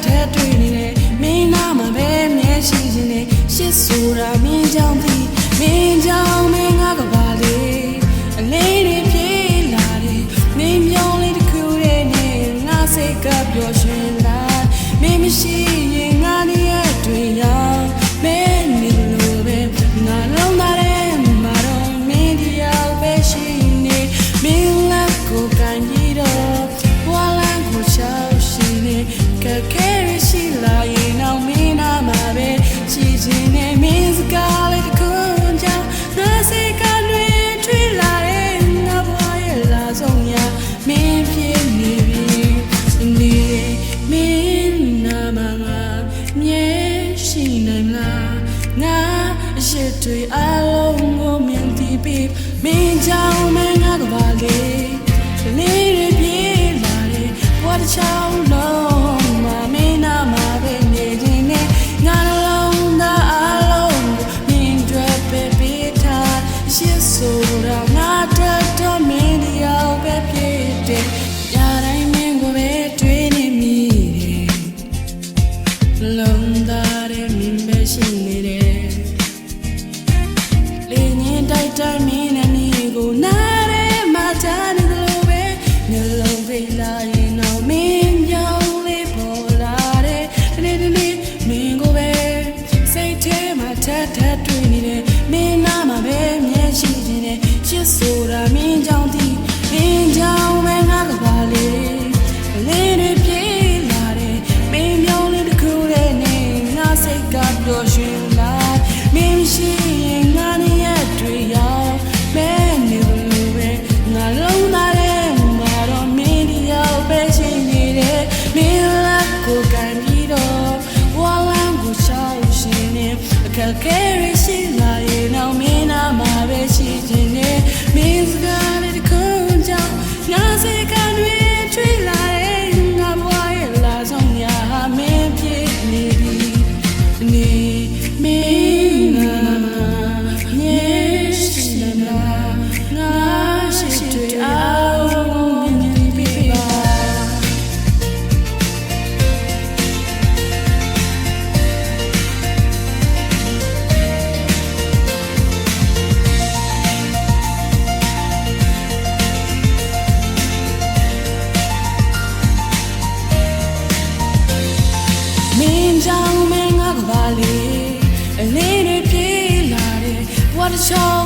ထတွေ့နေတယ်မင်းနာမှာပဲမျက်ရှိခြင်းနဲ့ရှစ်ဆိုတာမင်းကြောင့်ဒီမင်းကြောင့်မင်းငါကပါလေအလေးတွေပြေးလာတယ်မင်းမျောလေးတစ်ခုတည်းနဲ့ငါစိတ်ကပျော်ရွှင်လာမင်းမရှိရင်ငါနေရတွေ့ရမင်းနေလို့ပဲငါလုံးသားတယ်မာတော့မင်းဒီရောက်ပဲရှိနေမင်းလက်ကိုကန်ပြီးတော့ဘွာလန်းကိုချောက်ရှိနေကဲရှိလာရင်တော့မင်းနာမှာပဲရှိခြင်းနဲ့မင်းစကားလေးတစ်ခုကြောင့်ငါစိတ်ကလွင်ထွေးလာတဲ့ငါဘွားရဲ့လာဆုံးရမင်းဖြစ်နေပြီနေမင်းနာမှာငါမြဲရှိနိုင်လားငါအရှိတွေအလုံးကိုမြင်တည်ပြီးမင်းကြောင့်မင်းငါကပါလေလေးတွေပြေးလာတဲ့ဘွားတစ်ချောင်းလုံးမှာမင်းနာမှာပဲနေခြင်းနဲ့ငါလုံးသားအလုံးမြင်တွေ့ပဲပေးထားရှစ်ဆိုတာငါတော့မင်းဒီရောက်ပဲဖြစ်တယ်ရတိုင်းမင်းကိုပဲတွေ့နေမိတယ်လုံးသားတဲ့မင်းပဲရှိနေတယ်လေညင်တိုက်တိုင်းမင်းနဲ့နေကိုနားရဲမှချာနေလို့ပဲနှလုံးပိတ်လာရင်တော့မင်းကြောင့်လေးပေါ်လာတဲ့ဒီနေ့မင်းကိုပဲစိတ်ထဲမှာထပ်တွေ့နေတယ်မင်းနာမှာပဲမျက်ရှိခြင်းနဲ့ချစ်ဆိုတာမင်းကြောင့်ဒီမင်းကြောင့်ပဲငါကပါလေလေးတွေပြေးလာတယ်မင်းမျောလေးတစ်ခုတည်းနဲ့ငါစိတ်ကပျော်ရွှင်လာမင်းရှိရင်ငါနေရတွေ့ရမဲနေလို့ပဲငါလုံးသားတယ်ငါတော့မင်းဒီရောက်ပဲရှိနေတယ်မင်းလက်ကိုကန်ပြီးတော့ဝါလန်းကိုချောက်ရှင်နေအခက်ခဲရရှိလာရင်တော့မင်းနာမှာပဲရှိခြင်းနဲ့မင်းစကားလေးတစ်ခုကြောင့်ငါစိတ်ကတွေထွေးလာတဲ့ငါဘွားရဲ့လာဆုံးရမင်းဖြစ်နေပြီနေမင်းနာမှာမြဲရှိလာငါရှိတွေ့အောင်မြင်ပြီးပါမင်းကြောင့်မင်းငါကပါလေအလေးတွေပြေးလာတယ်ဘဝတစ်ချော